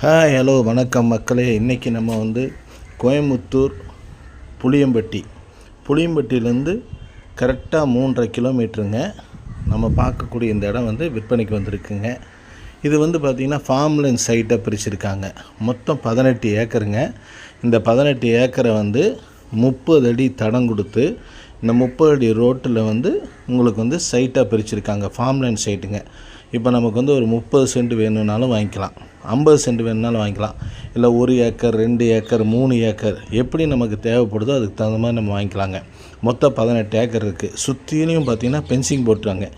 Hi hello வணக்கம் மக்களே. இன்றைக்கி நம்ம கோயம்புத்தூர் புளியம்பட்டியிலேருந்து கரெக்டாக 3.5 கிலோமீட்டருங்க நம்ம பார்க்கக்கூடிய இந்த இடம் விற்பனைக்கு வந்திருக்குங்க. இது பார்த்திங்கன்னா ஃபார்ம்லேண்ட் சைட்டை பிரிச்சுருக்காங்க. மொத்தம் 18 ஏக்கருங்க. இந்த 18 ஏக்கரை 30 அடி தடம் கொடுத்து இந்த 30 அடி ரோட்டில் உங்களுக்கு சைட்டாக பிரிச்சுருக்காங்க. ஃபார்ம்லேண்ட் சைட்டுங்க. இப்போ நமக்கு ஒரு 30 சென்ட் வேணும்னாலும் வாங்கிக்கலாம், 50 சென்ட் வேணும்னாலும் வாங்கிக்கலாம், இல்லை 1 ஏக்கர் 2 ஏக்கர் 3 ஏக்கர் எப்படி நமக்கு தேவைப்படுதோ அதுக்கு தகுந்த மாதிரி நம்ம வாங்கிக்கலாங்க. மொத்தம் 18 ஏக்கர் இருக்குது. சுற்றிலையும் பார்த்திங்கன்னா ஃபென்சிங் போட்டுறாங்க.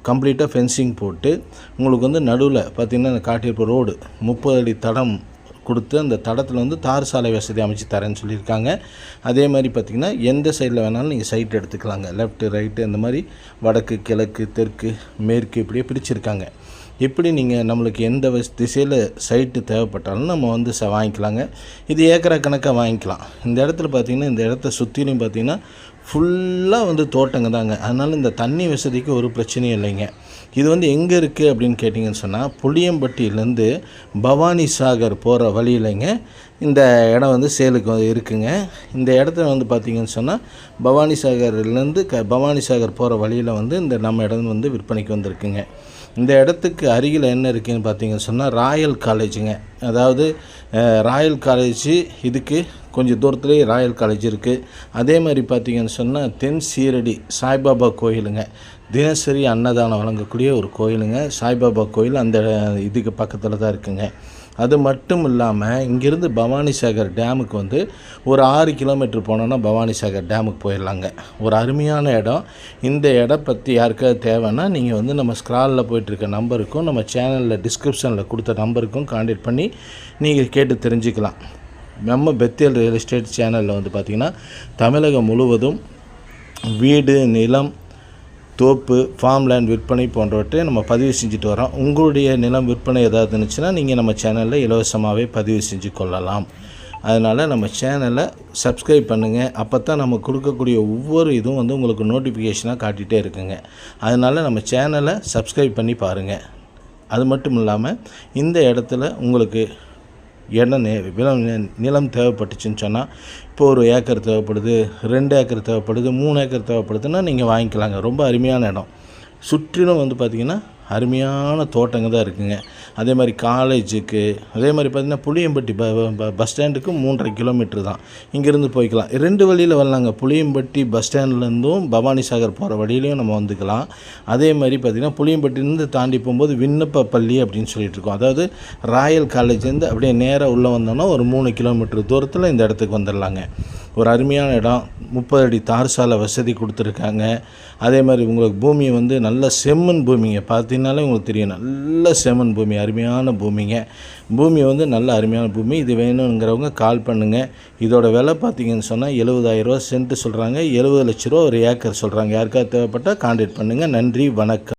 கம்ப்ளீட்டாக ஃபென்சிங் போட்டு உங்களுக்கு நடுவில் பார்த்திங்கன்னா காட்டியிருப்ப ரோடு 30 அடி தடம் கொடுத்து அந்த தடத்தில் தார் சாலை வசதி அமைச்சு தரேன்னு சொல்லியிருக்காங்க. அதே மாதிரி பார்த்திங்கன்னா எந்த சைடில் வேணாலும் நீங்கள் சைட் எடுத்துக்கலாங்க. லெஃப்ட்டு ரைட்டு அந்த மாதிரி வடக்கு கிழக்கு தெற்கு மேற்கு இப்படியே பிரிச்சுருக்காங்க. எப்படி நீங்கள் நம்மளுக்கு எந்த திசையில் சைட்டு தேவைப்பட்டாலும் நம்ம வாங்கிக்கலாங்க. இது ஏக்கரா கணக்காக வாங்கிக்கலாம். இந்த இடத்துல பார்த்திங்கன்னா இந்த இடத்த சுற்றிலையும் பார்த்திங்கன்னா ஃபுல்லாக தோட்டங்க தாங்க. அதனால் இந்த தண்ணி வசதிக்கு ஒரு பிரச்சனையும் இல்லைங்க. இது எங்கே இருக்குது அப்படின்னு கேட்டிங்கன்னு சொன்னால் புளியம்பட்டியிலேருந்து பவானி சாகர் போகிற வழியிலைங்க இந்த இடம் சேலுக்கு இருக்குங்க. இந்த இடத்துல பார்த்திங்கன்னு சொன்னால் பவானி சாகர்லேருந்து பவானி சாகர் போகிற வழியில் இந்த நம்ம இடம் விற்பனைக்கு வந்திருக்குங்க. இந்த இடத்துக்கு அருகில் என்ன இருக்குதுன்னு பார்த்தீங்கன்னு சொன்னால் ராயல் காலேஜுங்க. அதாவது ராயல் காலேஜ் இதுக்கு கொஞ்சம் தூரத்துலேயே ராயல் காலேஜ் இருக்குது. அதே மாதிரி பார்த்திங்கன்னு சொன்னால் தென் சீரடி சாய்பாபா கோயிலுங்க. தினசரி அன்னதானம் வழங்கக்கூடிய ஒரு கோயிலுங்க. சாய்பாபா கோயில் அந்த இதுக்கு பக்கத்தில் தான் இருக்குங்க. அது மட்டும் இல்லாமல் இங்கேருந்து பவானி சாகர் டேமுக்கு ஒரு 6 கிலோமீட்டர் போனோன்னா பவானி சாகர் டேமுக்கு போயிடலாங்க. ஒரு அருமையான இடம். இந்த இடம் பற்றி யாருக்காவது தேவைன்னா நீங்கள் நம்ம ஸ்க்ராலில் போயிட்டுருக்க நம்பருக்கும் நம்ம சேனலில் டிஸ்கிரிப்ஷனில் கொடுத்த நம்பருக்கும் கான்டாக்ட் பண்ணி நீங்கள் கேட்டு தெரிஞ்சுக்கலாம். நம்ம பெத்தேல் ரியல் எஸ்டேட் சேனலில் பார்த்திங்கன்னா தமிழகம் முழுவதும் வீடு நிலம் தோப்பு ஃபார்ம்லேண்ட் விற்பனை போன்றவற்றை நம்ம பதிவு செஞ்சுட்டு வரோம். உங்களுடைய நிலம் விற்பனை ஏதாவது இருந்துச்சுன்னா நீங்கள் நம்ம சேனலில் இலவசமாகவே பதிவு செஞ்சு கொள்ளலாம். அதனால் நம்ம சேனலை சப்ஸ்கிரைப் பண்ணுங்கள். அப்போ தான் நம்ம கொடுக்கக்கூடிய ஒவ்வொரு இதுவும் உங்களுக்கு நோட்டிஃபிகேஷனாக காட்டிகிட்டே இருக்குங்க. அதனால் நம்ம சேனலை சப்ஸ்கிரைப் பண்ணி பாருங்கள். அது மட்டும் இல்லாமல் இந்த இடத்துல உங்களுக்கு நிலம் தேவைப்பட்டுச்சுன்னு சொன்னால் இப்போ 1 ஏக்கர் தேவைப்படுது, 2 ஏக்கர் தேவைப்படுது, 3 ஏக்கர் தேவைப்படுதுன்னா நீங்கள் வாங்கிக்கலாங்க. ரொம்ப அருமையான இடம். சுற்றிலும் பார்த்திங்கன்னா அருமையான தோட்டங்க தான் இருக்குங்க. அதே மாதிரி காலேஜுக்கு அதே மாதிரி பார்த்திங்கன்னா புளியம்பட்டி பஸ் ஸ்டாண்டுக்கு 3.5 கிலோமீட்டர் தான். இங்கேருந்து போய்க்கலாம். 2 வழியில் வரலாங்க. புளியம்பட்டி பஸ் ஸ்டாண்ட்லேருந்தும் பவானி சாகர் போகிற வழியிலையும் நம்ம வந்துக்கலாம். அதே மாதிரி பார்த்திங்கன்னா புளியம்பட்டிலேருந்து தாண்டி போகும்போது விண்ணப்ப பள்ளி அப்படின்னு சொல்லிட்டுருக்கோம். அதாவது ராயல் காலேஜ்லேருந்து அப்படியே நேராக உள்ளே வந்தோன்னா ஒரு 3 கிலோமீட்டர் தூரத்தில் இந்த இடத்துக்கு வந்துடலாங்க. ஒரு அருமையான இடம். 30 அடி தார் சாலை வசதி கொடுத்துருக்காங்க. அதே மாதிரி உங்களுக்கு பூமி நல்ல செம்மண் பூமிங்க. பார்த்தீங்கன்னாலே உங்களுக்கு தெரியும், நல்ல செம்மண் பூமி, அருமையான பூமிங்க. பூமி நல்ல அருமையான பூமி. இது வேணுங்கிறவங்க கால் பண்ணுங்கள். இதோட விலை பார்த்தீங்கன்னு சொன்னால் 70,000 ரூபா சென்ட்டு சொல்கிறாங்க. 70 லட்ச ரூபா ஒரு ஏக்கர் சொல்கிறாங்க. யாருக்காவது தேவைப்பட்டால் கான்டாக்ட் பண்ணுங்கள். நன்றி, வணக்கம்.